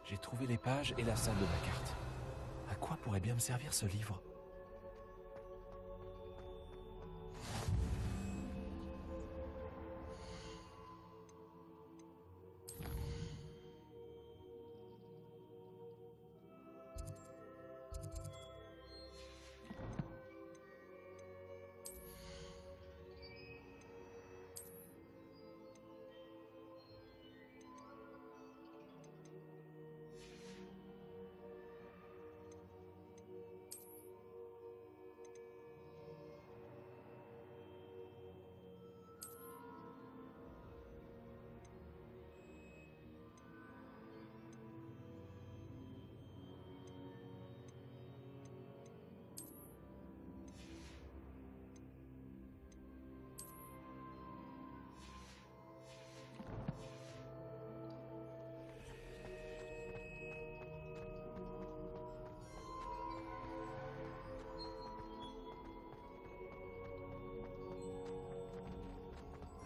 J'ai trouvé les pages et la salle de la carte. À quoi pourrait bien me servir ce livre?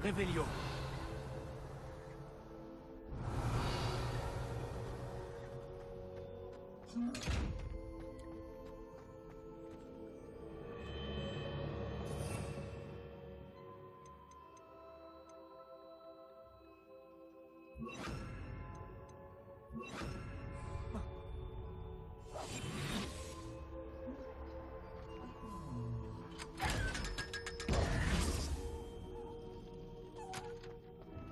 Réveillon.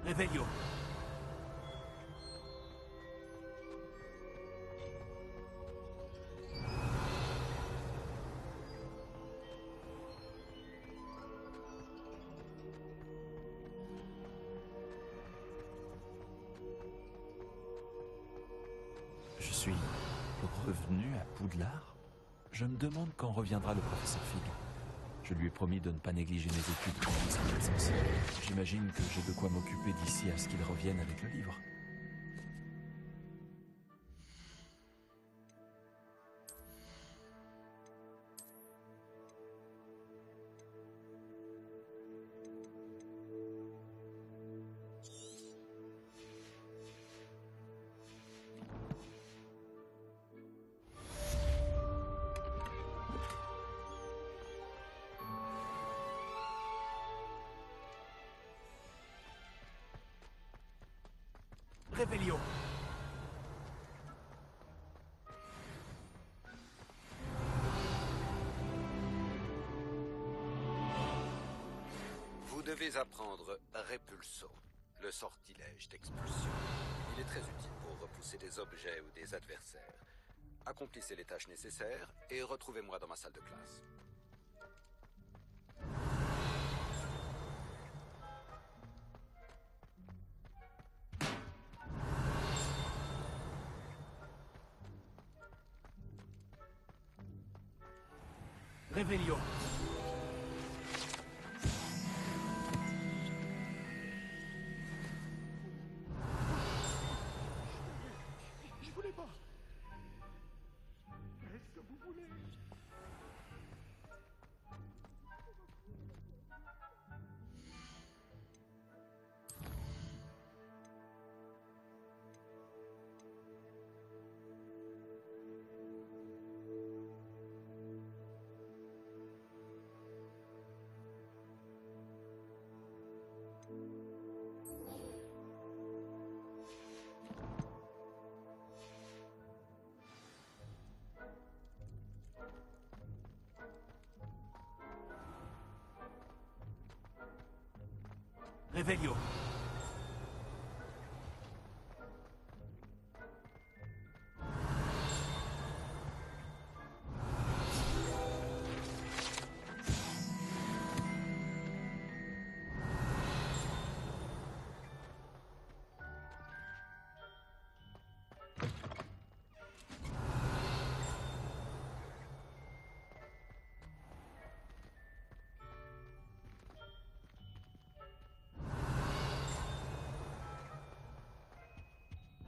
Réveillon. Je suis revenu à Poudlard? Je me demande quand reviendra le professeur Fig. Je lui ai promis de ne pas négliger mes études pendant cette absence. J'imagine que j'ai de quoi m'occuper d'ici à ce qu'il revienne avec le livre. Réveillon. Vous devez apprendre Repulso, le sortilège d'expulsion. Il est très utile pour repousser des objets ou des adversaires. Accomplissez les tâches nécessaires et retrouvez-moi dans ma salle de classe. Réveillon. Je voulais pas. Qu'est-ce que vous voulez? Réveillon.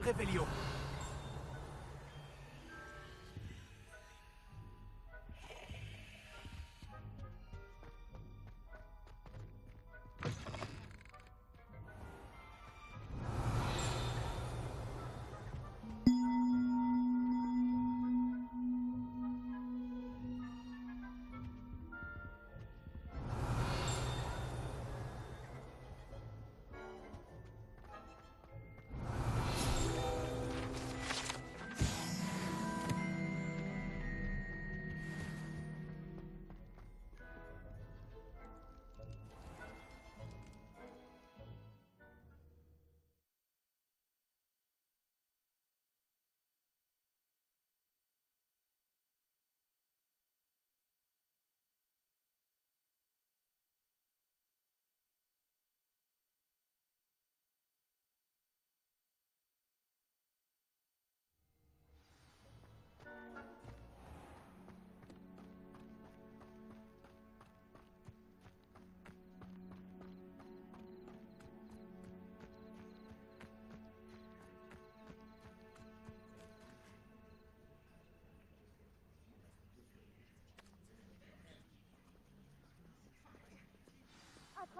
Réveillon.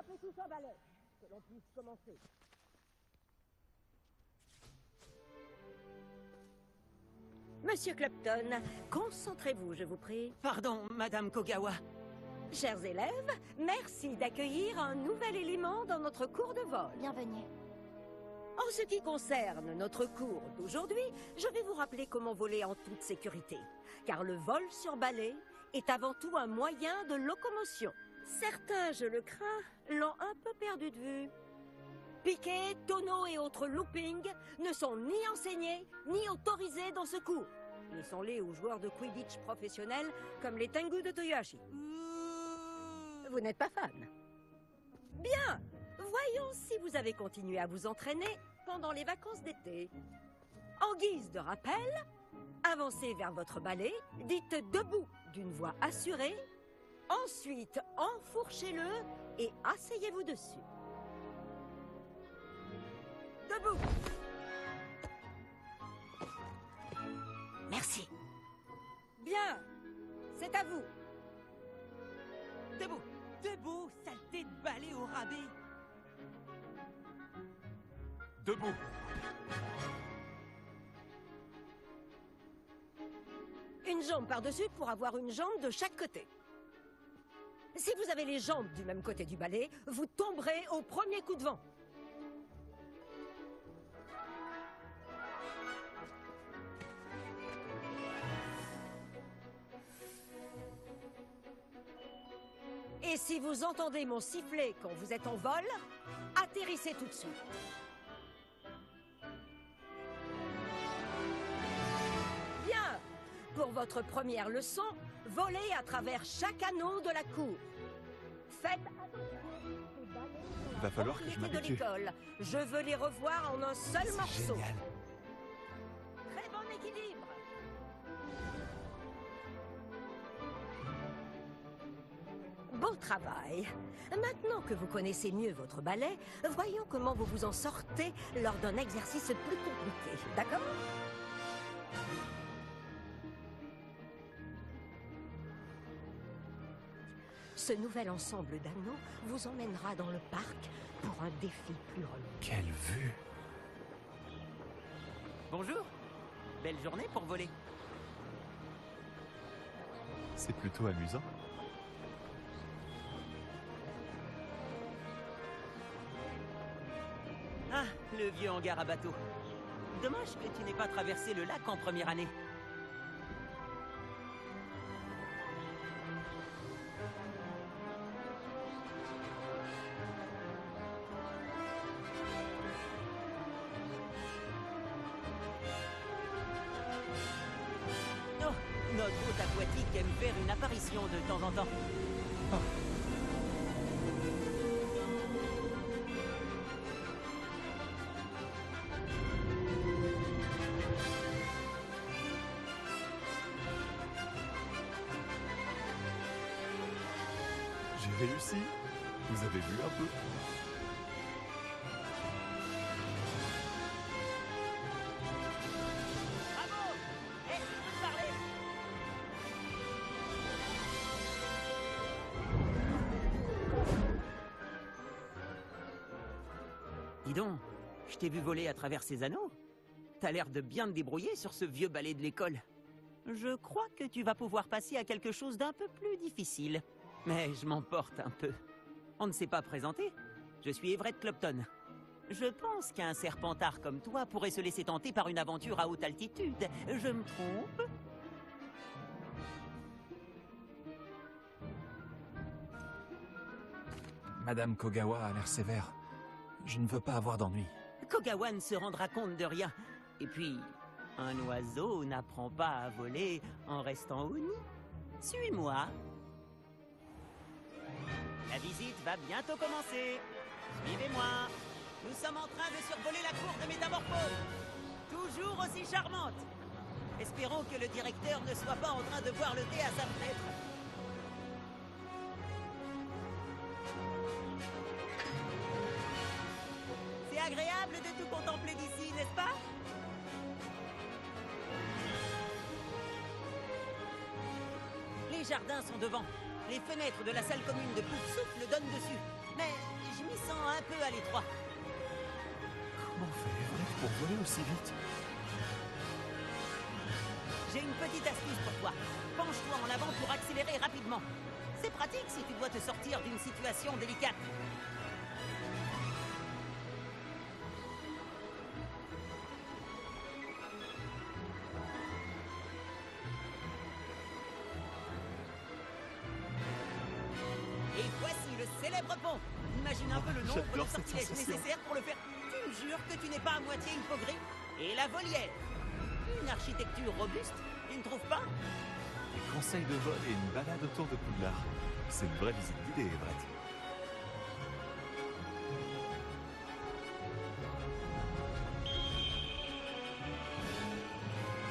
Attrapez tous un balai, que l'on puisse commencer. Monsieur Clapton, concentrez-vous, je vous prie. Pardon, Madame Kogawa. Chers élèves, merci d'accueillir un nouvel élément dans notre cours de vol. Bienvenue. En ce qui concerne notre cours d'aujourd'hui, je vais vous rappeler comment voler en toute sécurité. Car le vol sur balai est avant tout un moyen de locomotion. Certains, je le crains, l'ont un peu perdu de vue. Piquet, tonneaux et autres loopings ne sont ni enseignés ni autorisés dans ce cours. Laissons-les aux joueurs de Quidditch professionnels comme les Tengu de Toyohashi. Vous n'êtes pas fan? Bien! Voyons si vous avez continué à vous entraîner pendant les vacances d'été. En guise de rappel, avancez vers votre balai, dites debout d'une voix assurée, ensuite enfourchez-le et asseyez-vous dessus. Debout! Merci. Bien! C'est à vous! Debout. Debout, saleté de balai au rabais. Debout. Une jambe par-dessus pour avoir une jambe de chaque côté. Si vous avez les jambes du même côté du balai, vous tomberez au premier coup de vent. Et si vous entendez mon sifflet quand vous êtes en vol, atterrissez tout de suite. Bien! Pour votre première leçon, volez à travers chaque anneau de la cour. Faites attention. Ces balais sont la Va falloir que je propriété de m'habitue. l'école. Je veux les revoir en un seul morceau. Génial. Très bon équilibre. Beau travail. Maintenant que vous connaissez mieux votre balai, voyons comment vous vous en sortez lors d'un exercice plus compliqué. D'accord? Ce nouvel ensemble d'anneaux vous emmènera dans le parc pour un défi plus relevé. Quelle vue! Bonjour. Belle journée pour voler. C'est plutôt amusant. Ah, le vieux hangar à bateau. Dommage que tu n'aies pas traversé le lac en première année. Oh, notre hôte aquatique aime faire une apparition de temps en temps. J'ai réussi. Vous avez vu un peu? Bravo! Hé, tu peux te parler? Dis donc, je t'ai vu voler à travers ces anneaux. T'as l'air de bien te débrouiller sur ce vieux balai de l'école. Je crois que tu vas pouvoir passer à quelque chose d'un peu plus difficile. Mais je m'emporte un peu. On ne s'est pas présenté. Je suis Everett Clopton. Je pense qu'un serpentard comme toi pourrait se laisser tenter par une aventure à haute altitude. Je me trompe? Madame Kogawa a l'air sévère. Je ne veux pas avoir d'ennui. Kogawa ne se rendra compte de rien. Et puis, un oiseau n'apprend pas à voler en restant au nid. Suis-moi. La visite va bientôt commencer. Suivez-moi. Nous sommes en train de survoler la cour de métamorphose. Toujours aussi charmante. Espérons que le directeur ne soit pas en train de boire le thé à sa fenêtre. C'est agréable de tout contempler d'ici, n'est-ce pas? Les jardins sont devant. Les fenêtres de la salle commune de Poufsouffle donnent dessus. mais je m'y sens un peu à l'étroit. Comment fait Everett pour voler aussi vite? J'ai une petite astuce pour toi. Penche-toi en avant pour accélérer rapidement. C'est pratique si tu dois te sortir d'une situation délicate. Et voici le célèbre pont. Imagine un peu le nombre de J'adore cette sortilèges sensation. nécessaires pour le faire. Tu me jures que tu n'es pas à moitié hypocrite. Et la volière. Une architecture robuste, tu ne trouves pas? Des conseils de vol et une balade autour de Poudlard. C'est une vraie visite guidée, Everett.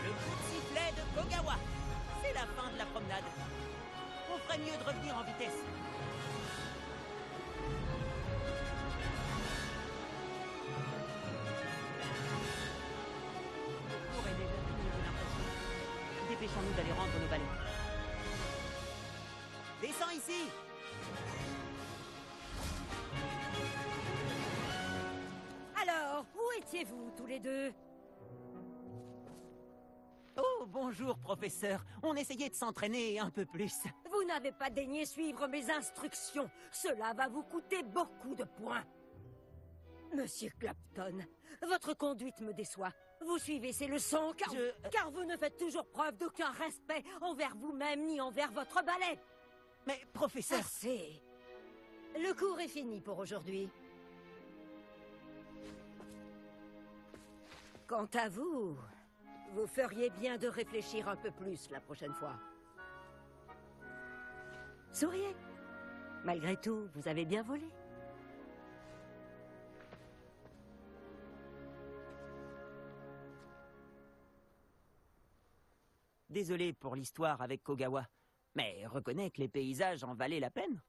Le coup de sifflet de Kogawa. C'est la fin de la promenade. On ferait mieux de revenir en vitesse. Le cours est déjà fini, j'ai l'impression. Dépêchons-nous d'aller rendre nos balais. Descends ici! Alors, où étiez-vous tous les deux? Oh, bonjour, professeur. On essayait de s'entraîner un peu plus. Vous n'avez pas daigné suivre mes instructions. Cela va vous coûter beaucoup de points. Monsieur Clapton, votre conduite me déçoit. Vous suivez ces leçons car vous ne faites toujours preuve d'aucun respect envers vous-même ni envers votre ballet. Mais, professeur... Assez. Le cours est fini pour aujourd'hui. Quant à vous, vous feriez bien de réfléchir un peu plus la prochaine fois. Souriez. Malgré tout, vous avez bien volé. Désolé pour l'histoire avec Kogawa, mais reconnais que les paysages en valaient la peine.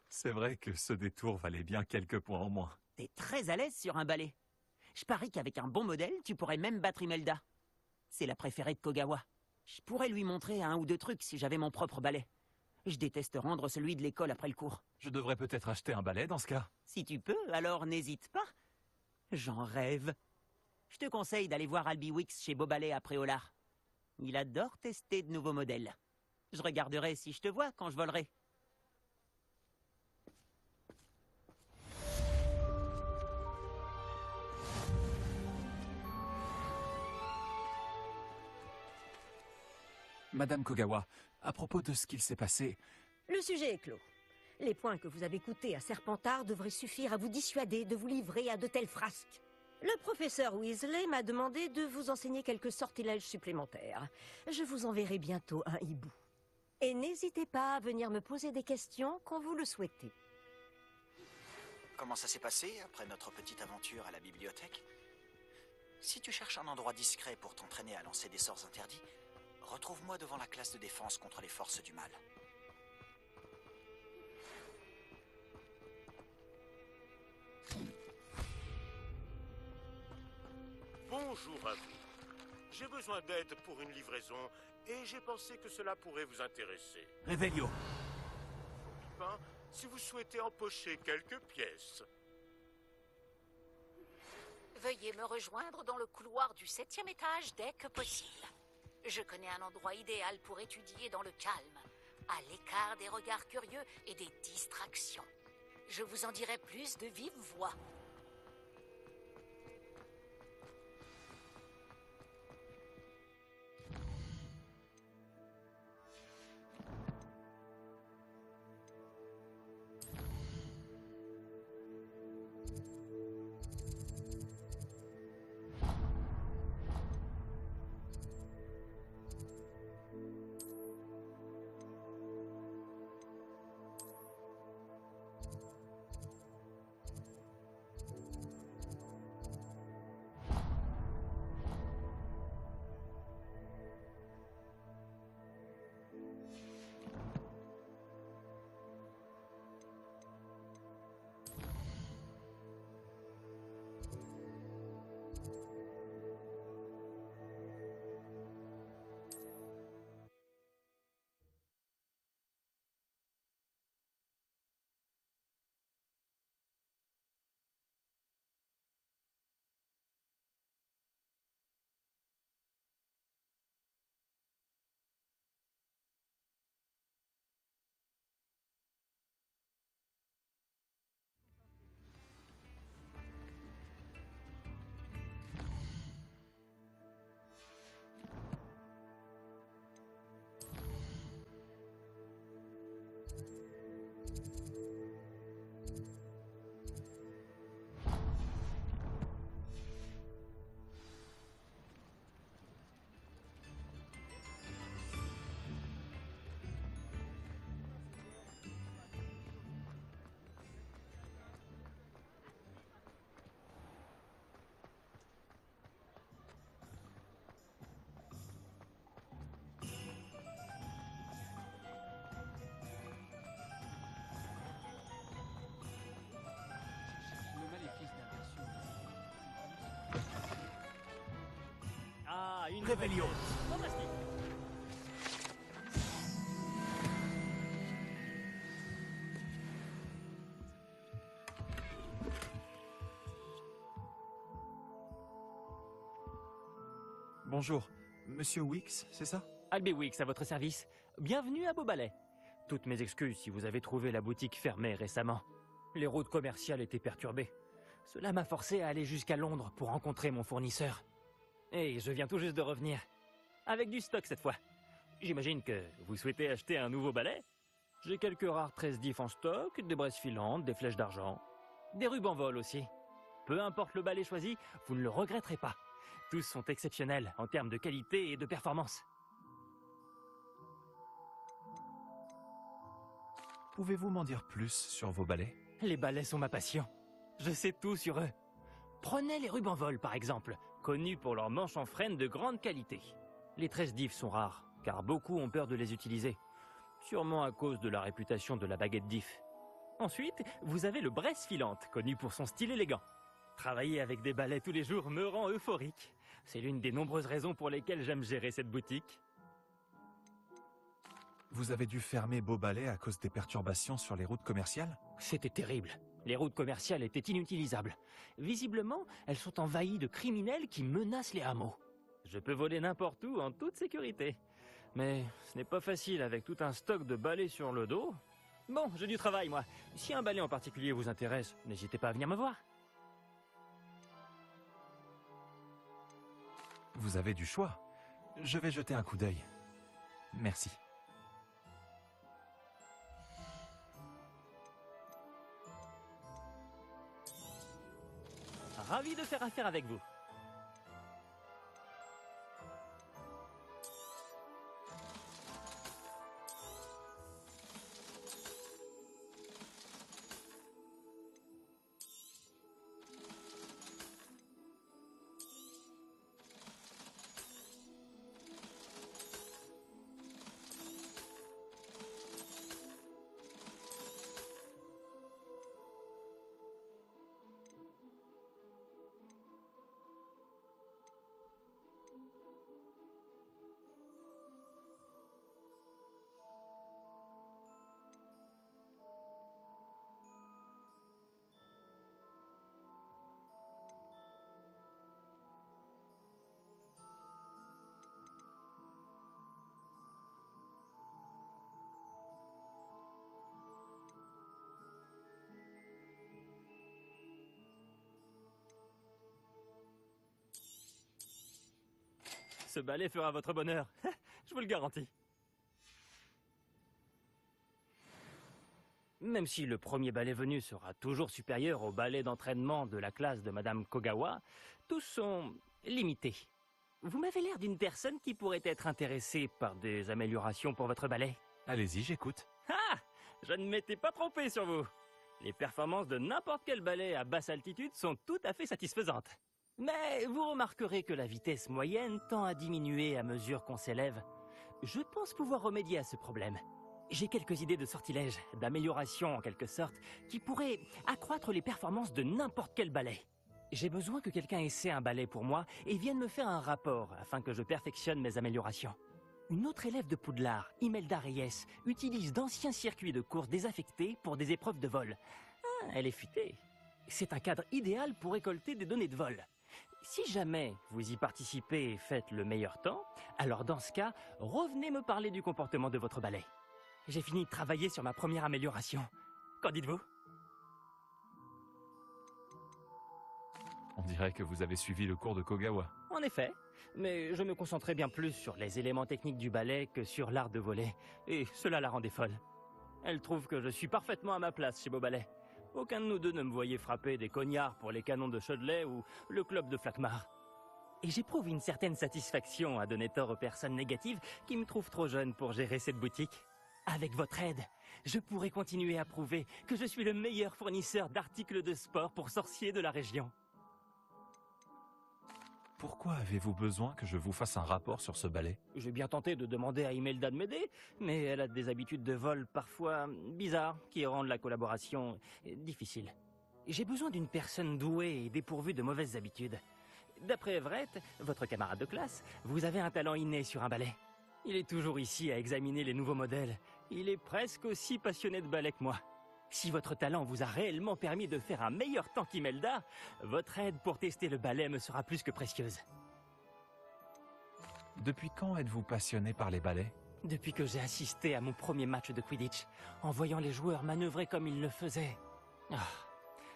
C'est vrai que ce détour valait bien quelques points en moins. T'es très à l'aise sur un balai. Je parie qu'avec un bon modèle, tu pourrais même battre Imelda. C'est la préférée de Kogawa. Je pourrais lui montrer un ou deux trucs si j'avais mon propre balai. Je déteste rendre celui de l'école après le cours. Je devrais peut-être acheter un balai dans ce cas. Si tu peux, alors n'hésite pas. J'en rêve. Je te conseille d'aller voir Albie Wicks chez Beauballet à Préolard. Il adore tester de nouveaux modèles. Je regarderai si je te vois quand je volerai. Madame Kogawa, à propos de ce qu'il s'est passé, Le sujet est clos. Les points que vous avez coûtés à Serpentard devraient suffire à vous dissuader de vous livrer à de telles frasques. Le professeur Weasley m'a demandé de vous enseigner quelques sortilèges supplémentaires. Je vous enverrai bientôt un hibou. Et n'hésitez pas à venir me poser des questions quand vous le souhaitez. Comment ça s'est passé après notre petite aventure à la bibliothèque? Si tu cherches un endroit discret pour t'entraîner à lancer des sorts interdits, retrouve-moi devant la classe de défense contre les forces du mal. Bonjour à vous. J'ai besoin d'aide pour une livraison et j'ai pensé que cela pourrait vous intéresser. Revelio. Lupin, si vous souhaitez empocher quelques pièces. Veuillez me rejoindre dans le couloir du 7e étage dès que possible. Je connais un endroit idéal pour étudier dans le calme, à l'écart des regards curieux et des distractions. Je vous en dirai plus de vive voix. Voilà, une Revelio. nouvelle pièce. Fantastique. Bonjour, Monsieur Wicks, c'est ça? Albie Wicks à votre service. Bienvenue à Beaubalais. Toutes mes excuses si vous avez trouvé la boutique fermée récemment. Les routes commerciales étaient perturbées. Cela m'a forcé à aller jusqu'à Londres pour rencontrer mon fournisseur. Et je viens tout juste de revenir. Avec du stock cette fois. J'imagine que vous souhaitez acheter un nouveau balai? J'ai quelques rares 13 diffs en stock, des braises filantes, des flèches d'argent. Des rubans vol aussi. Peu importe le balai choisi, vous ne le regretterez pas. Tous sont exceptionnels en termes de qualité et de performance. Pouvez-vous m'en dire plus sur vos balais? Les balais sont ma passion. Je sais tout sur eux. Prenez les rubans vol par exemple, connus pour leurs manches en frêne de grande qualité. Les 13 diffs sont rares, car beaucoup ont peur de les utiliser. Sûrement à cause de la réputation de la baguette diff. Ensuite, vous avez le braise filante, connu pour son style élégant. Travailler avec des balais tous les jours me rend euphorique. C'est l'une des nombreuses raisons pour lesquelles j'aime gérer cette boutique. Vous avez dû fermer Beaubalais à cause des perturbations sur les routes commerciales? C'était terrible. Les routes commerciales étaient inutilisables. Visiblement, elles sont envahies de criminels qui menacent les hameaux. Je peux voler n'importe où en toute sécurité. Mais ce n'est pas facile avec tout un stock de balais sur le dos. Bon, j'ai du travail moi. Si un balai en particulier vous intéresse, n'hésitez pas à venir me voir. Vous avez du choix. Je vais jeter un coup d'œil. Merci. Ravi de faire affaire avec vous. Ce balai fera votre bonheur. Je vous le garantis. Même si le premier balai venu sera toujours supérieur au balai d'entraînement de la classe de Madame Kogawa, tous sont limités. Vous m'avez l'air d'une personne qui pourrait être intéressée par des améliorations pour votre balai. Allez-y, j'écoute. Ah! Je ne m'étais pas trompé sur vous. Les performances de n'importe quel balai à basse altitude sont tout à fait satisfaisantes. Mais vous remarquerez que la vitesse moyenne tend à diminuer à mesure qu'on s'élève. Je pense pouvoir remédier à ce problème. J'ai quelques idées de sortilèges, d'amélioration en quelque sorte, qui pourraient accroître les performances de n'importe quel balai. J'ai besoin que quelqu'un essaie un balai pour moi et vienne me faire un rapport afin que je perfectionne mes améliorations. Une autre élève de Poudlard, Imelda Reyes, utilise d'anciens circuits de course désaffectés pour des épreuves de vol. Ah, elle est futée. C'est un cadre idéal pour récolter des données de vol. Si jamais vous y participez et faites le meilleur temps, alors dans ce cas, revenez me parler du comportement de votre balai. J'ai fini de travailler sur ma première amélioration. Qu'en dites-vous? On dirait que vous avez suivi le cours de Kogawa. En effet, mais je me concentrais bien plus sur les éléments techniques du balai que sur l'art de voler, et cela la rendait folle. Elle trouve que je suis parfaitement à ma place chez Beaubalais. Aucun de nous deux ne me voyait frapper des cognards pour les canons de Chaudelet ou le club de Flackmar. Et j'éprouve une certaine satisfaction à donner tort aux personnes négatives qui me trouvent trop jeune pour gérer cette boutique. Avec votre aide, je pourrai continuer à prouver que je suis le meilleur fournisseur d'articles de sport pour sorciers de la région. Pourquoi avez-vous besoin que je vous fasse un rapport sur ce balai? J'ai bien tenté de demander à Imelda de m'aider, mais elle a des habitudes de vol parfois bizarres qui rendent la collaboration difficile. J'ai besoin d'une personne douée et dépourvue de mauvaises habitudes. D'après Everett, votre camarade de classe, vous avez un talent inné sur un balai. Il est toujours ici à examiner les nouveaux modèles. Il est presque aussi passionné de balai que moi. Si votre talent vous a réellement permis de faire un meilleur temps qu'Imelda, votre aide pour tester le balai me sera plus que précieuse. Depuis quand êtes-vous passionné par les balais? Depuis que j'ai assisté à mon premier match de Quidditch, en voyant les joueurs manœuvrer comme ils le faisaient. Ah,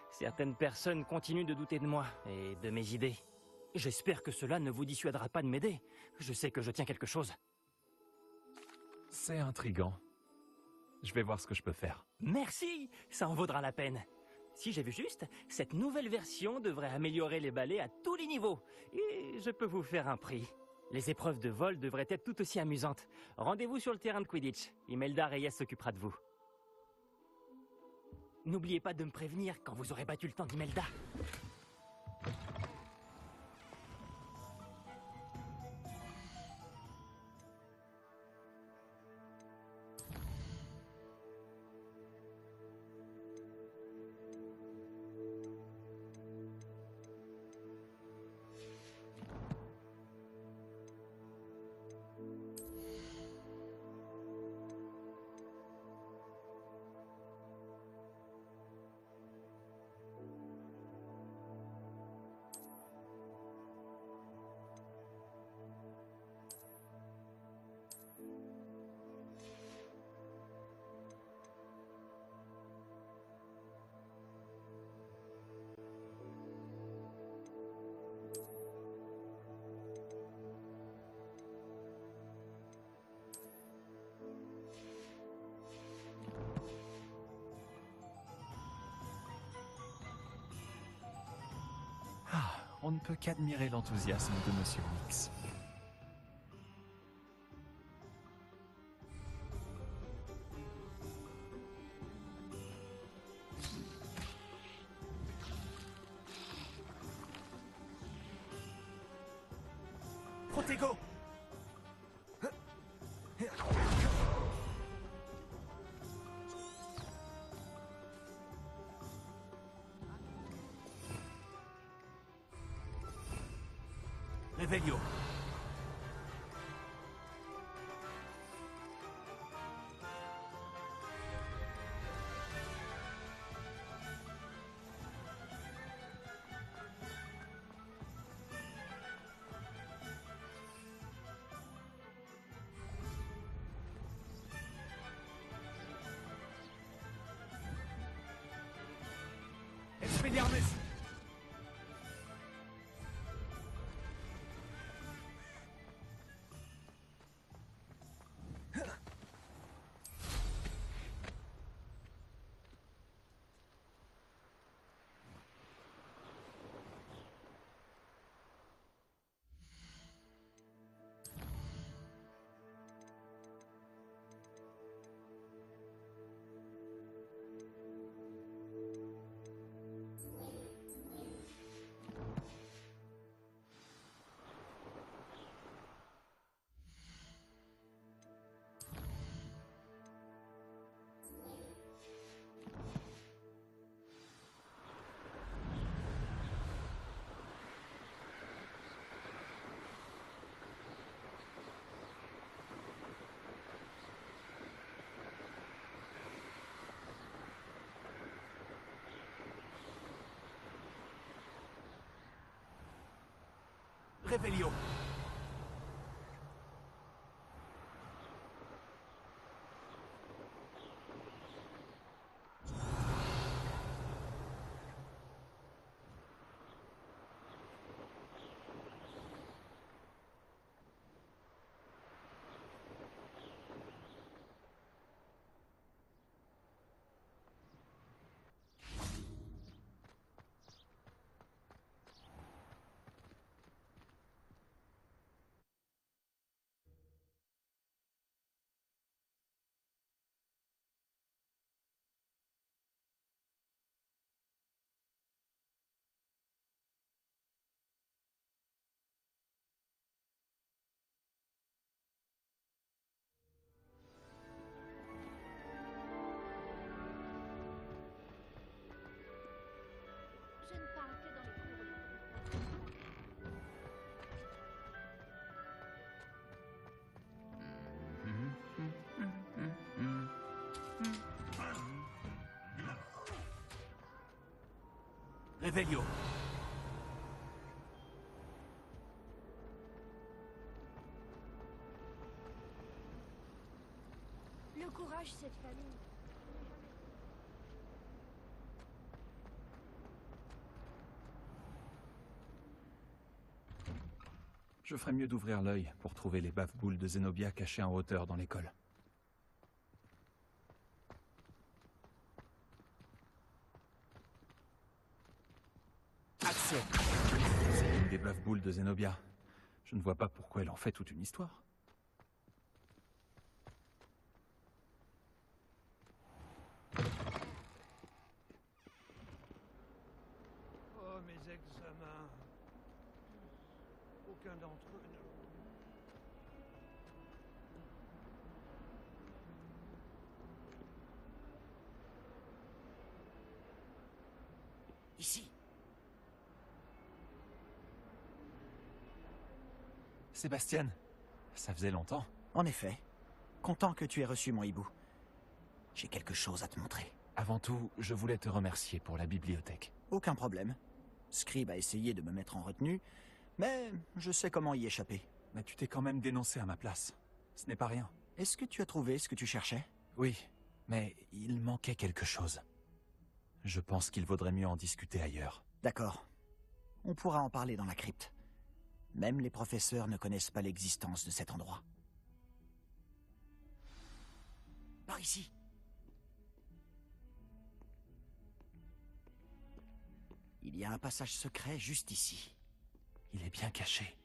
certaines personnes continuent de douter de moi et de mes idées. J'espère que cela ne vous dissuadera pas de m'aider. Je sais que je tiens quelque chose. C'est intriguant. Je vais voir ce que je peux faire. Merci, ça en vaudra la peine. Si j'ai vu juste, cette nouvelle version devrait améliorer les balais à tous les niveaux. Et je peux vous faire un prix. Les épreuves de vol devraient être tout aussi amusantes. Rendez-vous sur le terrain de Quidditch. Imelda Reyes s'occupera de vous. N'oubliez pas de me prévenir quand vous aurez battu le temps d'Imelda. On ne peut qu'admirer l'enthousiasme de Monsieur Weeks. Protego! Revelio. Expelliarmus! Revelio. Revelio. Le courage, cette famille. Je ferais mieux d'ouvrir l'œil pour trouver les bave-boules de Zenobia cachées en hauteur dans l'école. Accès. C'est une des bave-boules de Zenobia. Je ne vois pas pourquoi elle en fait toute une histoire. Oh, mes examens. Aucun d'entre eux ne... Ici. Sébastien, ça faisait longtemps. En effet. Content que tu aies reçu mon hibou. J'ai quelque chose à te montrer. Avant tout, je voulais te remercier pour la bibliothèque. Aucun problème. Scribe a essayé de me mettre en retenue, mais je sais comment y échapper. Mais tu t'es quand même dénoncé à ma place. Ce n'est pas rien. Est-ce que tu as trouvé ce que tu cherchais? Oui, mais il manquait quelque chose. Je pense qu'il vaudrait mieux en discuter ailleurs. D'accord. On pourra en parler dans la crypte. Même les professeurs ne connaissent pas l'existence de cet endroit. Par ici. Il y a un passage secret juste ici. Il est bien caché.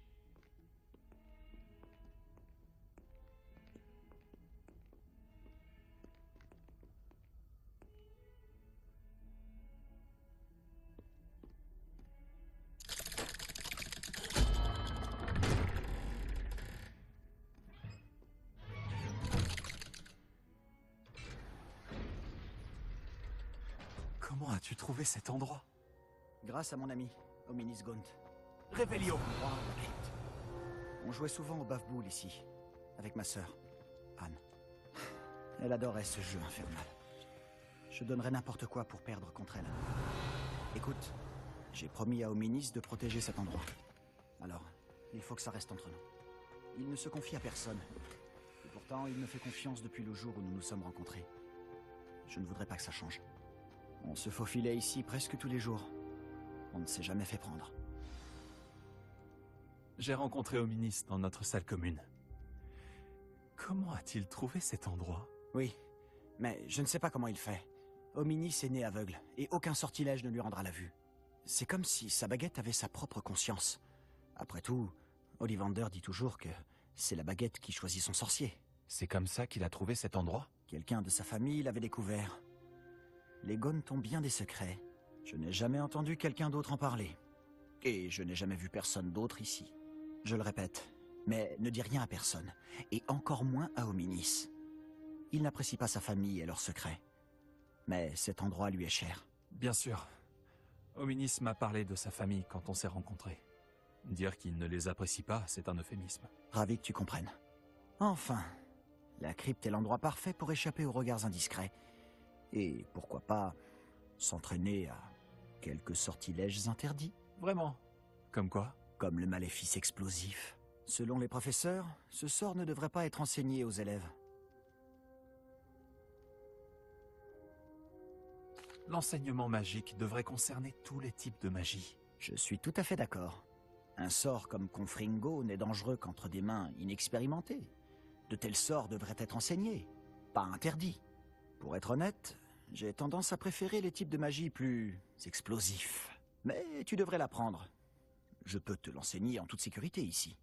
Comment as-tu trouvé cet endroit? Grâce à mon ami, Hominis Gaunt. Revelio. On jouait souvent au bave-boule ici, avec ma sœur, Anne. Elle adorait ce jeu infernal. Je donnerais n'importe quoi pour perdre contre elle. Écoute, j'ai promis à Hominis de protéger cet endroit. Alors, il faut que ça reste entre nous. Il ne se confie à personne. Et pourtant, il me fait confiance depuis le jour où nous nous sommes rencontrés. Je ne voudrais pas que ça change. On se faufilait ici presque tous les jours. On ne s'est jamais fait prendre. J'ai rencontré Hominis dans notre salle commune. Comment a-t-il trouvé cet endroit? Oui, mais je ne sais pas comment il fait. Hominis est né aveugle, et aucun sortilège ne lui rendra la vue. C'est comme si sa baguette avait sa propre conscience. Après tout, Ollivander dit toujours que c'est la baguette qui choisit son sorcier. C'est comme ça qu'il a trouvé cet endroit? Quelqu'un de sa famille l'avait découvert. Les Gaunt ont bien des secrets. Je n'ai jamais entendu quelqu'un d'autre en parler. Et je n'ai jamais vu personne d'autre ici. Je le répète, mais ne dis rien à personne, et encore moins à Hominis. Il n'apprécie pas sa famille et leurs secrets. Mais cet endroit lui est cher. Bien sûr. Hominis m'a parlé de sa famille quand on s'est rencontrés. Dire qu'il ne les apprécie pas, c'est un euphémisme. Ravi que tu comprennes. Enfin, la crypte est l'endroit parfait pour échapper aux regards indiscrets. Et pourquoi pas s'entraîner à quelques sortilèges interdits. Vraiment? Comme quoi? Comme le maléfice explosif. Selon les professeurs, ce sort ne devrait pas être enseigné aux élèves. L'enseignement magique devrait concerner tous les types de magie. Je suis tout à fait d'accord. Un sort comme Confringo n'est dangereux qu'entre des mains inexpérimentées. De tels sorts devraient être enseignés, pas interdits. Pour être honnête, j'ai tendance à préférer les types de magie plus explosifs. Mais tu devrais l'apprendre. Je peux te l'enseigner en toute sécurité ici.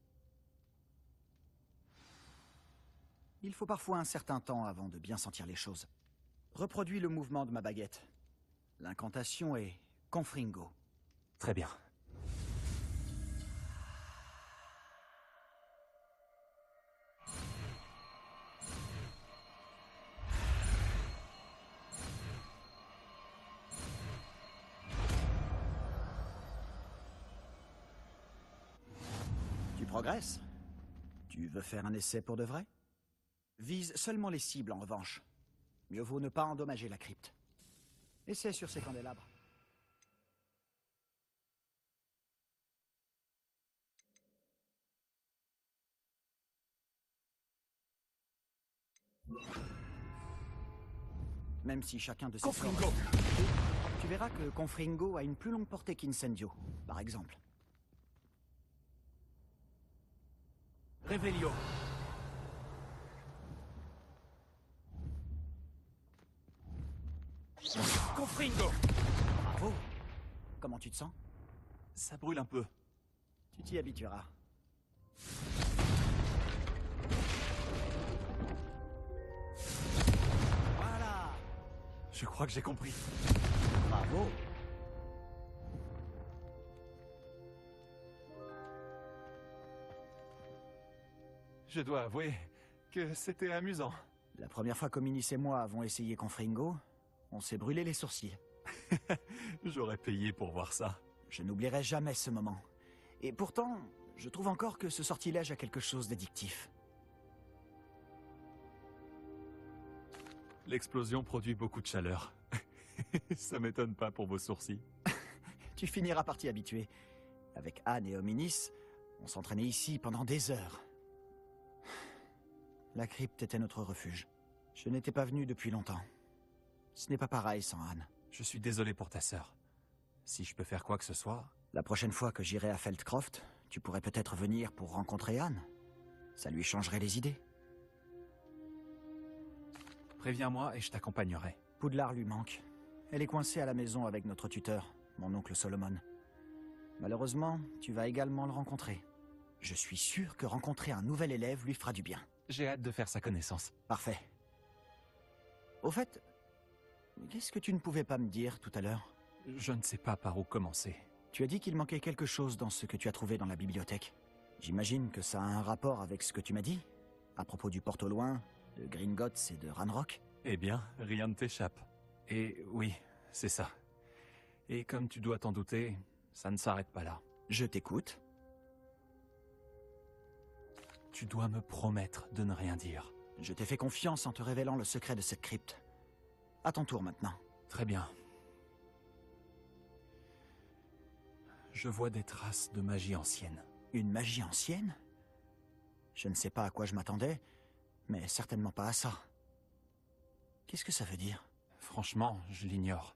Il faut parfois un certain temps avant de bien sentir les choses. Reproduis le mouvement de ma baguette. L'incantation est Confringo. Très bien. Tu progresses? Tu veux faire un essai pour de vrai? Vise seulement les cibles en revanche. Mieux vaut ne pas endommager la crypte. Essaie sur ces candélabres. Même si chacun de ces Confringo! sorts... Tu verras que Confringo a une plus longue portée qu'Incendio, par exemple. Revelio! Confringo! Bravo! Comment tu te sens? Ça brûle un peu. Tu t'y habitueras. Voilà! Je crois que j'ai compris. Bravo! Je dois avouer que c'était amusant. La première fois qu'Ominis et moi avons essayé Confringo, on s'est brûlé les sourcils. J'aurais payé pour voir ça. Je n'oublierai jamais ce moment. Et pourtant, je trouve encore que ce sortilège a quelque chose d'addictif. L'explosion produit beaucoup de chaleur. Ça m'étonne pas pour vos sourcils. Tu finiras par t'y habituer. Avec Anne et Ominis, on s'entraînait ici pendant des heures. La crypte était notre refuge. Je n'étais pas venu depuis longtemps. Ce n'est pas pareil sans Anne. Je suis désolé pour ta sœur. Si je peux faire quoi que ce soit... La prochaine fois que j'irai à Feldcroft, tu pourrais peut-être venir pour rencontrer Anne. Ça lui changerait les idées. Préviens-moi et je t'accompagnerai. Poudlard lui manque. Elle est coincée à la maison avec notre tuteur, mon oncle Solomon. Malheureusement, tu vas également le rencontrer. Je suis sûr que rencontrer un nouvel élève lui fera du bien. J'ai hâte de faire sa connaissance. Parfait. Au fait, qu'est-ce que tu ne pouvais pas me dire tout à l'heure? Je ne sais pas par où commencer. Tu as dit qu'il manquait quelque chose dans ce que tu as trouvé dans la bibliothèque. J'imagine que ça a un rapport avec ce que tu m'as dit, à propos du Porte au Loin, de Gringotts et de Ranrock. Eh bien, rien ne t'échappe. Et oui, c'est ça. Et comme tu dois t'en douter, ça ne s'arrête pas là. Je t'écoute. Tu dois me promettre de ne rien dire. Je t'ai fait confiance en te révélant le secret de cette crypte. À ton tour maintenant. Très bien. Je vois des traces de magie ancienne. Une magie ancienne? Je ne sais pas à quoi je m'attendais, mais certainement pas à ça. Qu'est-ce que ça veut dire? Franchement, je l'ignore.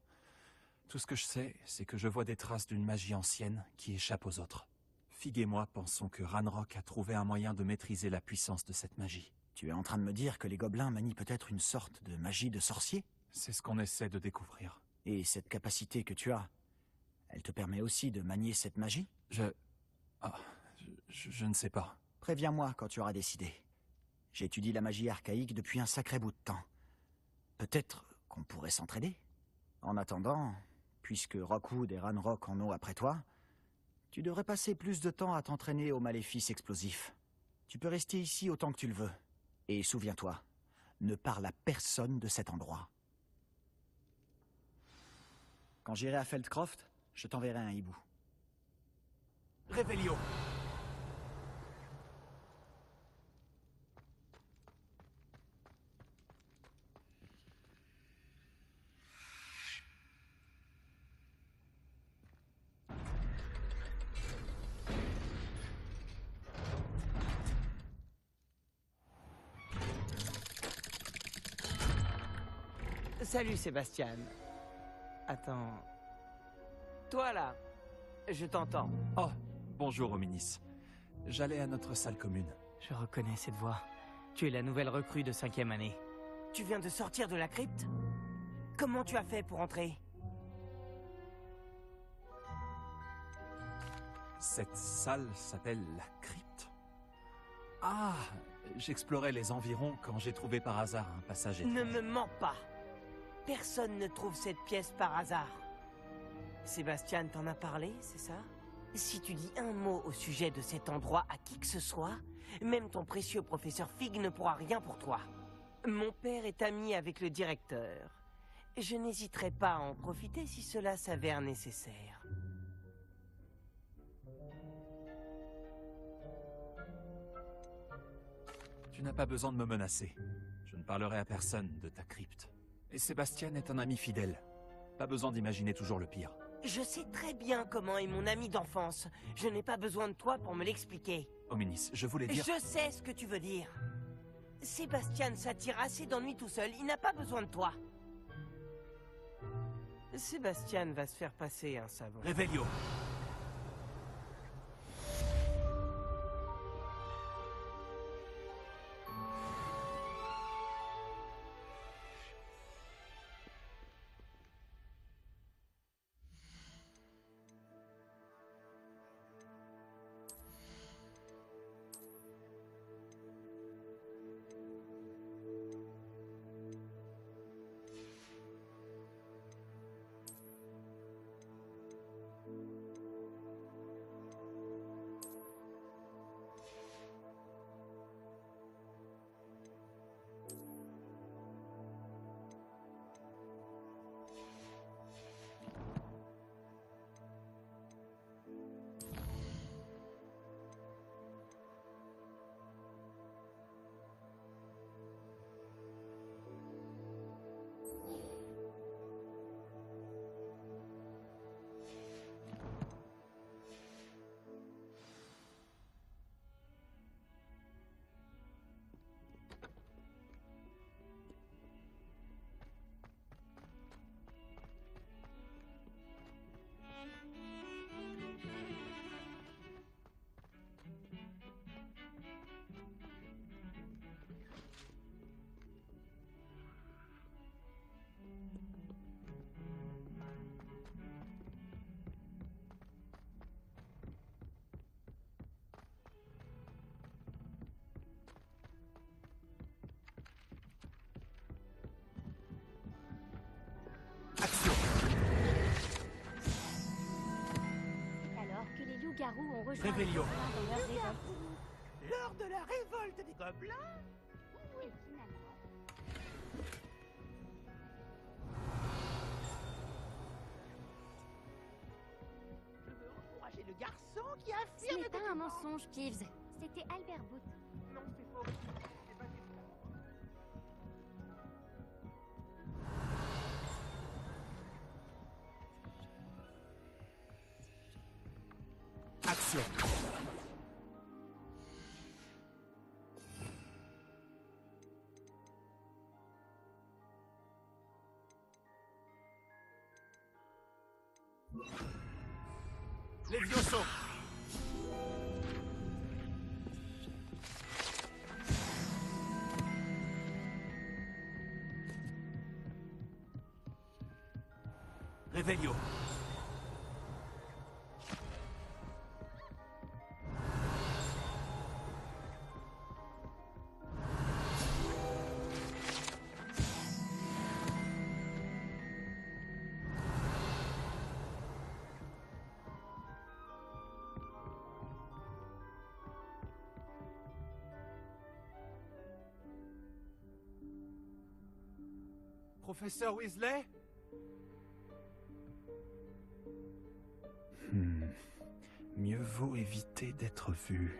Tout ce que je sais, c'est que je vois des traces d'une magie ancienne qui échappe aux autres. Fig et moi pensons que Ranrock a trouvé un moyen de maîtriser la puissance de cette magie. Tu es en train de me dire que les gobelins manient peut-être une sorte de magie de sorcier? C'est ce qu'on essaie de découvrir. Et cette capacité que tu as, elle te permet aussi de manier cette magie? Je ne sais pas. Préviens-moi quand tu auras décidé. J'étudie la magie archaïque depuis un sacré bout de temps. Peut-être qu'on pourrait s'entraider. En attendant, puisque Rockwood et Ranrock en ont après toi, tu devrais passer plus de temps à t'entraîner aux maléfices explosifs. Tu peux rester ici autant que tu le veux. Et souviens-toi, ne parle à personne de cet endroit. Quand j'irai à Feldcroft, je t'enverrai un hibou. Revelio! Salut Sébastien. Attends... Toi là, je t'entends. Oh, bonjour Ominis. J'allais à notre salle commune. Je reconnais cette voix. Tu es la nouvelle recrue de 5e année. Tu viens de sortir de la crypte? Comment tu as fait pour entrer? Cette salle s'appelle la crypte. Ah, j'explorais les environs quand j'ai trouvé par hasard un passage étrange. Ne me mens pas. Personne ne trouve cette pièce par hasard. Sébastien t'en a parlé, c'est ça? Si tu dis un mot au sujet de cet endroit à qui que ce soit, même ton précieux professeur Fig ne pourra rien pour toi. Mon père est ami avec le directeur. Je n'hésiterai pas à en profiter si cela s'avère nécessaire. Tu n'as pas besoin de me menacer. Je ne parlerai à personne de ta crypte. Et Sébastien est un ami fidèle. Pas besoin d'imaginer toujours le pire. Je sais très bien comment est mon ami d'enfance. Je n'ai pas besoin de toi pour me l'expliquer. Ominis, je voulais dire... Je sais ce que tu veux dire. Sébastien s'attire assez d'ennuis tout seul, il n'a pas besoin de toi. Sébastien va se faire passer un savon. Revelio. Alors que les loups-garous ont rejoint Revelio. dans leur révolte. L'heure de la révolte des gobelins? Oui, finalement. Je veux encourager le garçon qui Ce affirme... n'est pas un mensonge, Peeves. C'était Albert Booth. Non, c'est faux. C'est pas du tout. Action. Levioso. Revelio. Professeur Weasley? Mieux vaut éviter d'être vu.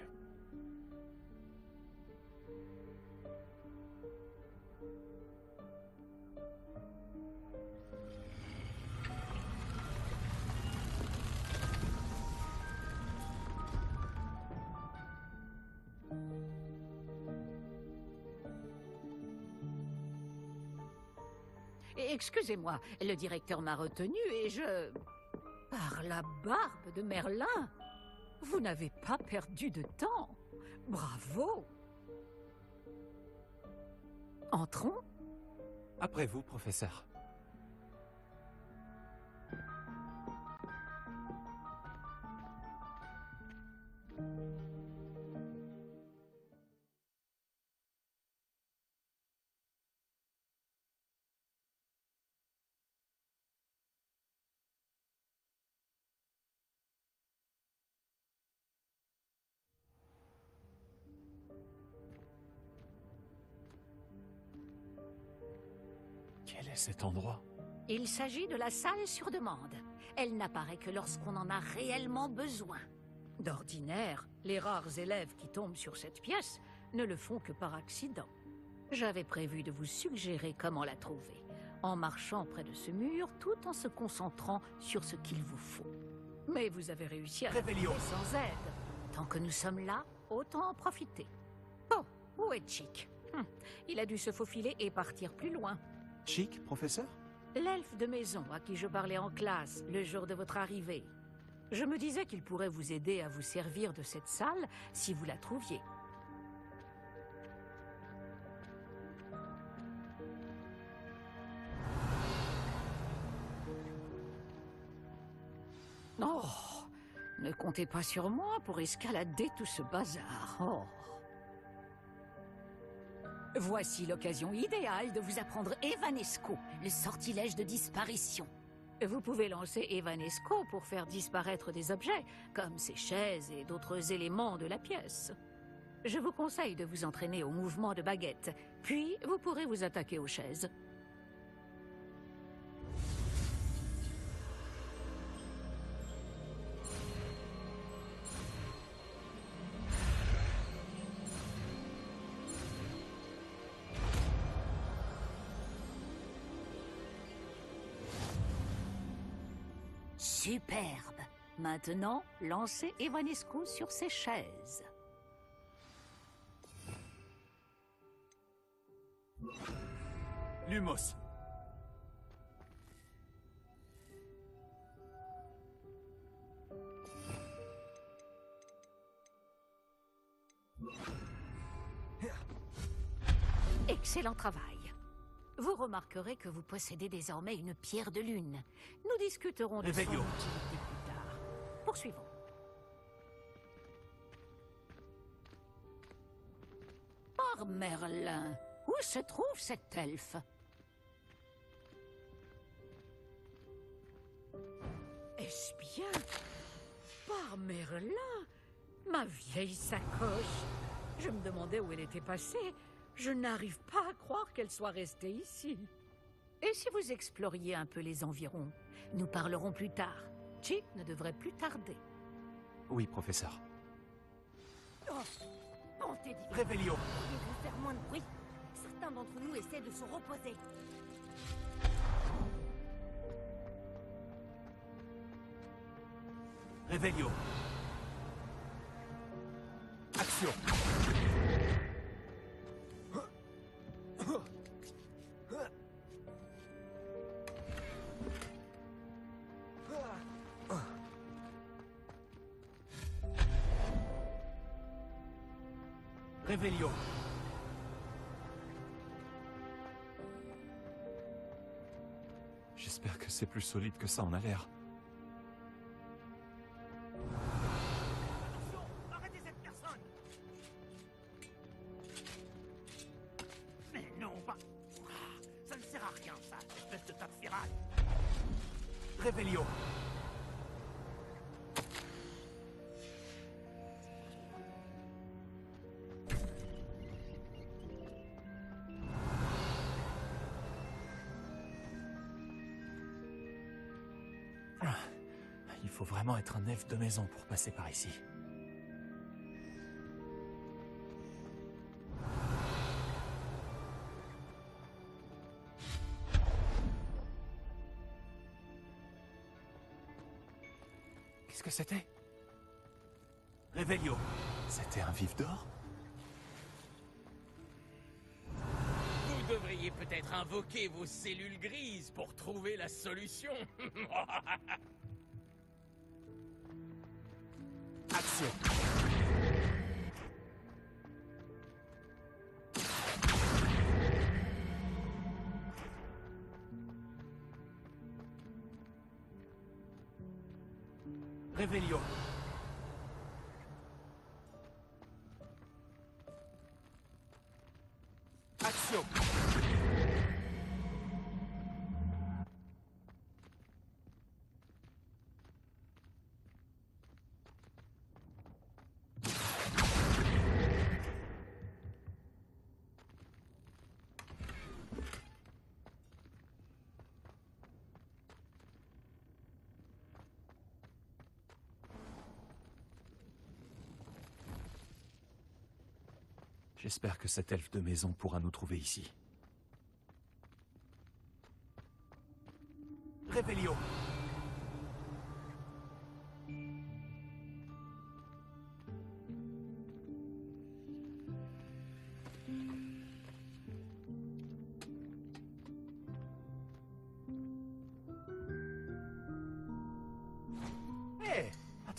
Excusez-moi, le directeur m'a retenu et je... Par la barbe de Merlin, vous n'avez pas perdu de temps. Bravo. Entrons. Après vous, professeur. Quel est cet endroit? Il s'agit de la salle sur demande. Elle n'apparaît que lorsqu'on en a réellement besoin. D'ordinaire, les rares élèves qui tombent sur cette pièce ne le font que par accident. J'avais prévu de vous suggérer comment la trouver, en marchant près de ce mur tout en se concentrant sur ce qu'il vous faut. Mais vous avez réussi à la trouver sans aide. Tant que nous sommes là, autant en profiter. Oh, où est Chick? Il a dû se faufiler et partir plus loin. Chic, professeur? L'elfe de maison à qui je parlais en classe le jour de votre arrivée. Je me disais qu'il pourrait vous aider à vous servir de cette salle si vous la trouviez. Oh, ne comptez pas sur moi pour escalader tout ce bazar. Oh. Voici l'occasion idéale de vous apprendre Evanesco, le sortilège de disparition. Vous pouvez lancer Evanesco pour faire disparaître des objets, comme ces chaises et d'autres éléments de la pièce. Je vous conseille de vous entraîner au mouvement de baguette, puis vous pourrez vous attaquer aux chaises. Superbe. Maintenant, lancez Evanesco sur ces chaises. Lumos. Excellent travail. Vous remarquerez que vous possédez désormais une pierre de lune. Nous discuterons de son Revelio. utilité plus tard. Poursuivons. Par Merlin, où se trouve cet elfe? Est-ce bien? Par Merlin? Ma vieille sacoche. Je me demandais où elle était passée. Je n'arrive pas à croire qu'elle soit restée ici. Et si vous exploriez un peu les environs? Nous parlerons plus tard. Chick ne devrait plus tarder. Oui, professeur. Oh, on t'est dit. Revelio. Pourriez-vous faire moins de bruit? Certains d'entre nous essaient de se reposer. Revelio. Action. Revelio. J'espère que c'est plus solide que ça en a l'air. Attention, arrêtez cette personne. Mais non, pas... Ça ne sert à rien, ça, espèce de tape ferraille. Revelio. Il faut vraiment être un elfe de maison pour passer par ici. Qu'est-ce que c'était? Revelio. C'était un vif d'or? Vous devriez peut-être invoquer vos cellules grises pour trouver la solution. Action. Revelio. Action. J'espère que cet elfe de maison pourra nous trouver ici. Revelio.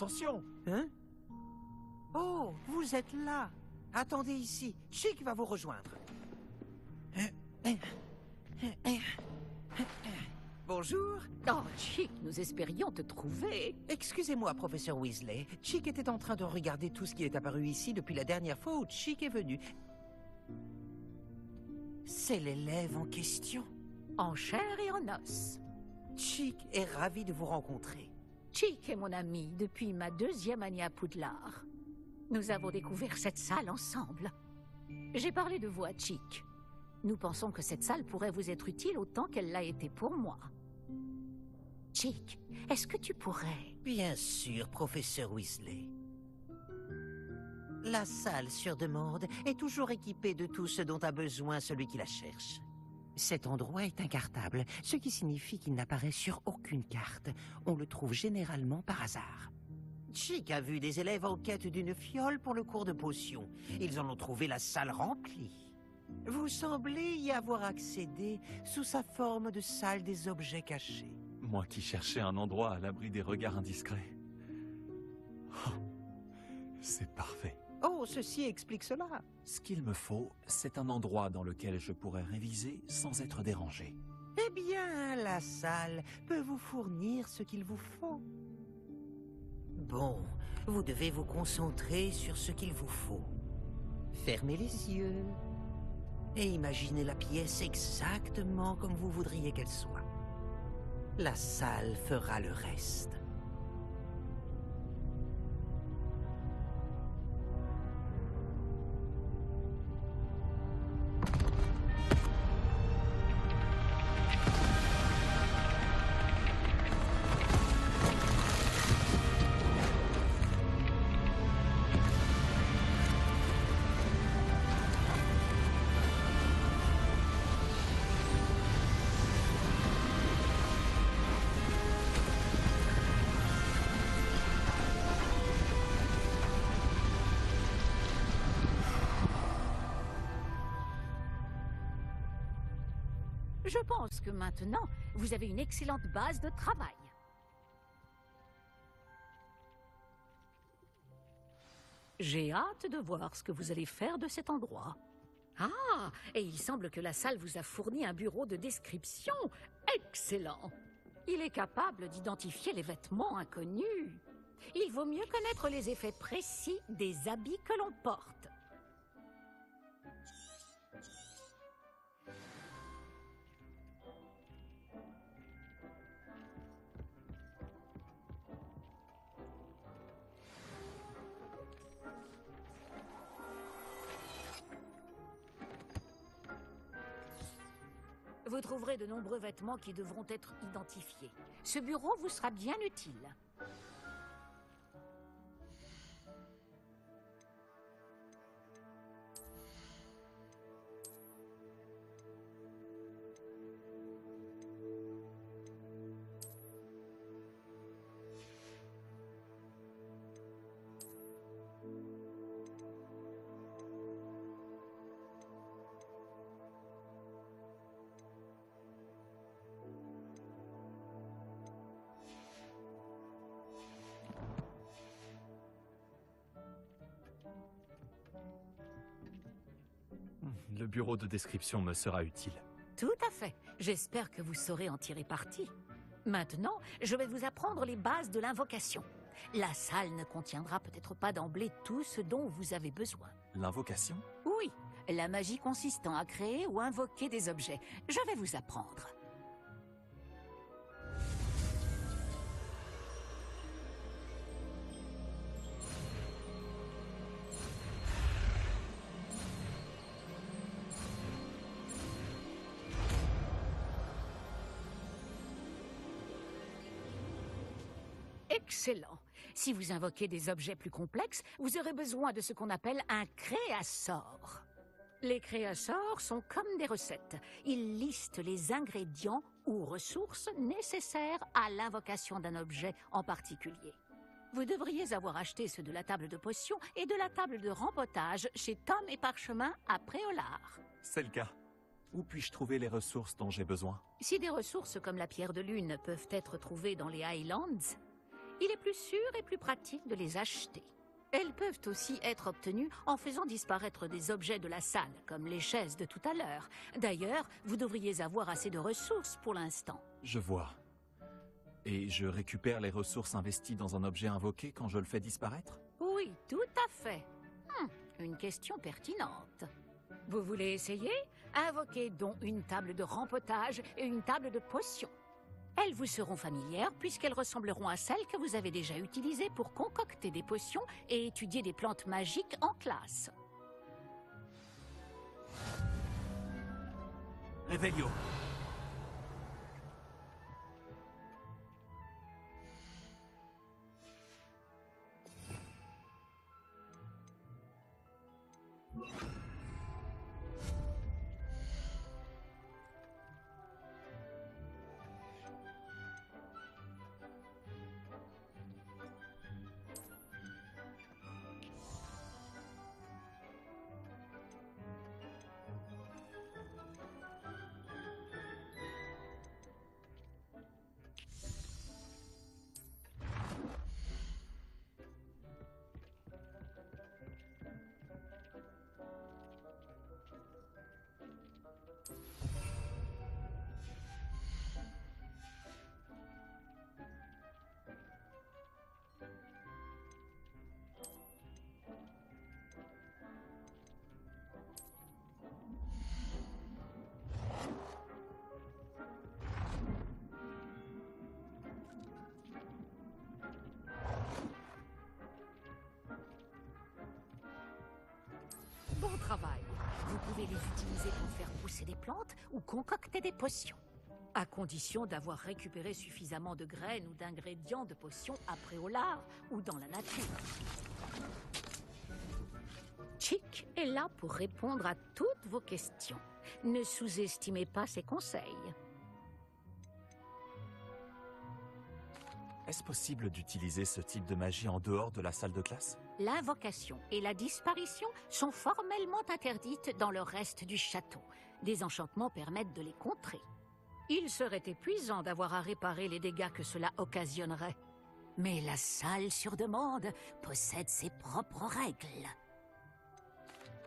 Attention! Hein? Oh, vous êtes là. Attendez ici. Chick va vous rejoindre. Bonjour. Oh, Chick, nous espérions te trouver. Excusez-moi, professeur Weasley. Chick était en train de regarder tout ce qui est apparu ici depuis la dernière fois où Chick est venu. C'est l'élève en question. En chair et en os. Chick est ravi de vous rencontrer. Chick est mon ami depuis ma 2e année à Poudlard. Nous avons découvert cette salle ensemble. J'ai parlé de vous à Chick. Nous pensons que cette salle pourrait vous être utile autant qu'elle l'a été pour moi. Chick, est-ce que tu pourrais... Bien sûr, professeur Weasley. La salle sur demande est toujours équipée de tout ce dont a besoin celui qui la cherche. Cet endroit est incartable, ce qui signifie qu'il n'apparaît sur aucune carte. On le trouve généralement par hasard. Chick a vu des élèves en quête d'une fiole pour le cours de potions. Ils en ont trouvé la salle remplie. Vous semblez y avoir accédé sous sa forme de salle des objets cachés. Moi qui cherchais un endroit à l'abri des regards indiscrets. Oh, c'est parfait. Oh, ceci explique cela. Ce qu'il me faut, c'est un endroit dans lequel je pourrais réviser sans être dérangé. Eh bien, la salle peut vous fournir ce qu'il vous faut. Bon, vous devez vous concentrer sur ce qu'il vous faut. Fermez les yeux et imaginez la pièce exactement comme vous voudriez qu'elle soit. La salle fera le reste. Je pense que maintenant, vous avez une excellente base de travail. J'ai hâte de voir ce que vous allez faire de cet endroit. Ah, et il semble que la salle vous a fourni un bureau de description. Excellent! Il est capable d'identifier les vêtements inconnus. Il vaut mieux connaître les effets précis des habits que l'on porte. Vous trouverez de nombreux vêtements qui devront être identifiés. Ce bureau vous sera bien utile. Le bureau de description me sera utile. Tout à fait. J'espère que vous saurez en tirer parti. Maintenant, je vais vous apprendre les bases de l'invocation. La salle ne contiendra peut-être pas d'emblée tout ce dont vous avez besoin. L'invocation? Oui, la magie consistant à créer ou invoquer des objets. Je vais vous apprendre. Excellent. Si vous invoquez des objets plus complexes, vous aurez besoin de ce qu'on appelle un créasort. Les créasorts sont comme des recettes. Ils listent les ingrédients ou ressources nécessaires à l'invocation d'un objet en particulier. Vous devriez avoir acheté ceux de la table de potions et de la table de rempotage chez Tom et Parchemin à Préolard. C'est le cas. Où puis-je trouver les ressources dont j'ai besoin? Si des ressources comme la pierre de lune peuvent être trouvées dans les Highlands, il est plus sûr et plus pratique de les acheter. Elles peuvent aussi être obtenues en faisant disparaître des objets de la salle, comme les chaises de tout à l'heure. D'ailleurs, vous devriez avoir assez de ressources pour l'instant. Je vois. Et je récupère les ressources investies dans un objet invoqué quand je le fais disparaître? Oui, tout à fait. Une question pertinente. Vous voulez essayer? Invoquez donc une table de rempotage et une table de potions. Elles vous seront familières puisqu'elles ressembleront à celles que vous avez déjà utilisées pour concocter des potions et étudier des plantes magiques en classe. Revelio. Bon travail. Vous pouvez les utiliser pour faire pousser des plantes ou concocter des potions. À condition d'avoir récupéré suffisamment de graines ou d'ingrédients de potions à Préolard ou dans la nature. Chick est là pour répondre à toutes vos questions. Ne sous-estimez pas ses conseils. Est-ce possible d'utiliser ce type de magie en dehors de la salle de classe? L'invocation et la disparition sont formellement interdites dans le reste du château. Des enchantements permettent de les contrer. Il serait épuisant d'avoir à réparer les dégâts que cela occasionnerait. Mais la salle sur demande possède ses propres règles.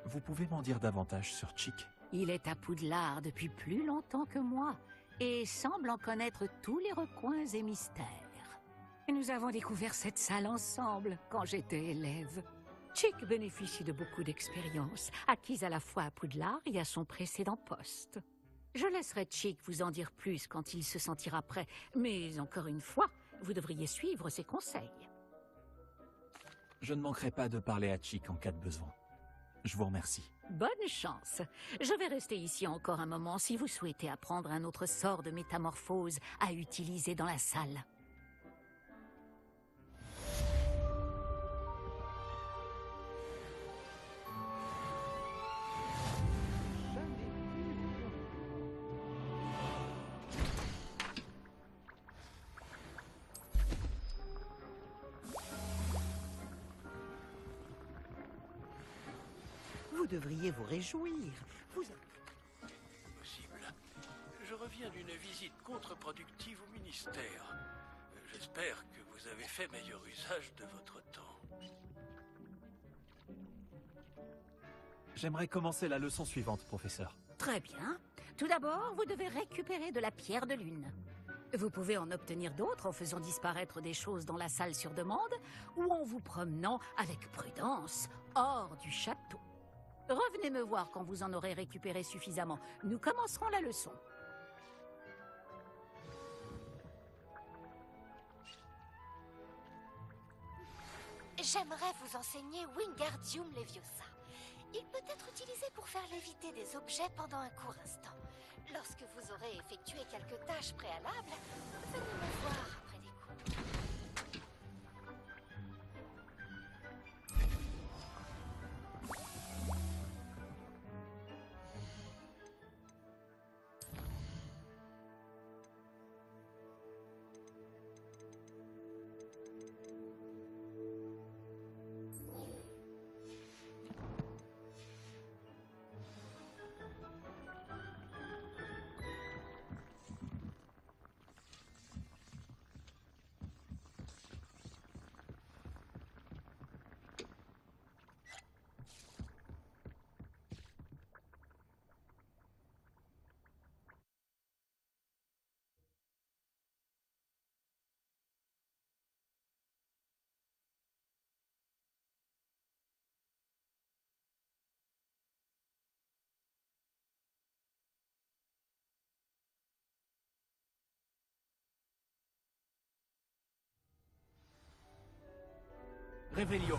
Vous pouvez m'en dire davantage sur Chick? Il est à Poudlard depuis plus longtemps que moi et semble en connaître tous les recoins et mystères. Nous avons découvert cette salle ensemble quand j'étais élève. Chick bénéficie de beaucoup d'expérience, acquise à la fois à Poudlard et à son précédent poste. Je laisserai Chick vous en dire plus quand il se sentira prêt, mais encore une fois, vous devriez suivre ses conseils. Je ne manquerai pas de parler à Chick en cas de besoin. Je vous remercie. Bonne chance. Je vais rester ici encore un moment si vous souhaitez apprendre un autre sort de métamorphose à utiliser dans la salle. Vous devriez vous réjouir. Vous... Possible. Je reviens d'une visite contre-productive au ministère. J'espère que vous avez fait meilleur usage de votre temps. J'aimerais commencer la leçon suivante, professeur. Très bien. Tout d'abord, vous devez récupérer de la pierre de lune. Vous pouvez en obtenir d'autres en faisant disparaître des choses dans la salle sur demande ou en vous promenant avec prudence hors du château. Revenez me voir quand vous en aurez récupéré suffisamment. Nous commencerons la leçon. J'aimerais vous enseigner Wingardium Leviosa. Il peut être utilisé pour faire léviter des objets pendant un court instant. Lorsque vous aurez effectué quelques tâches préalables, venez me voir après des coups. Revelio.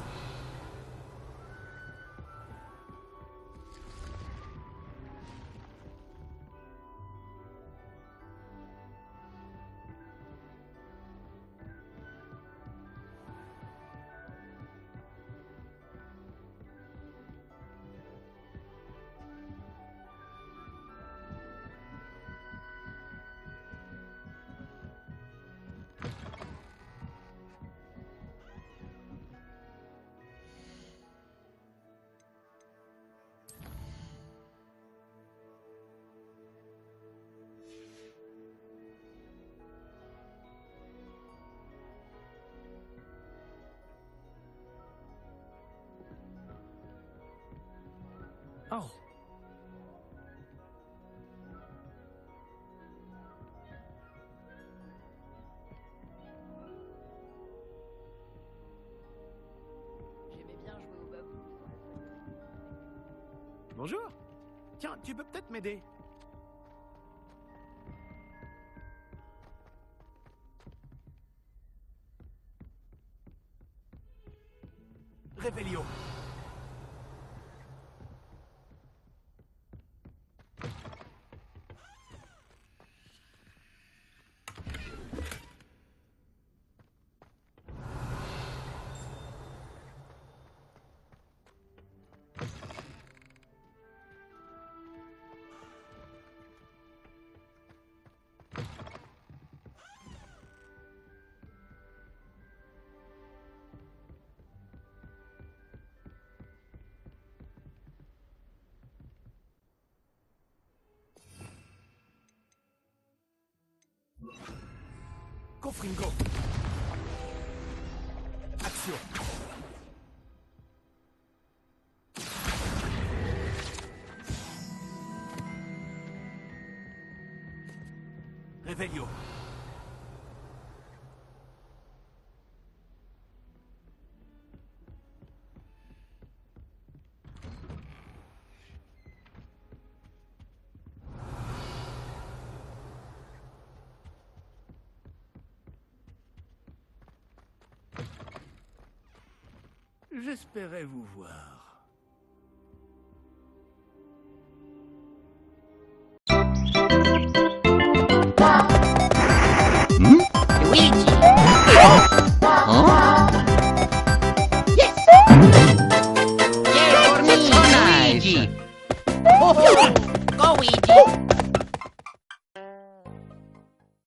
Oh. J'aimais bien jouer au babou. Bonjour. Tiens, tu peux peut-être m'aider. Revelio. Confringo. Action. Revelio. J'espérais vous voir. Luigi. Yes. Yeah, for me, Luigi. Go, Luigi.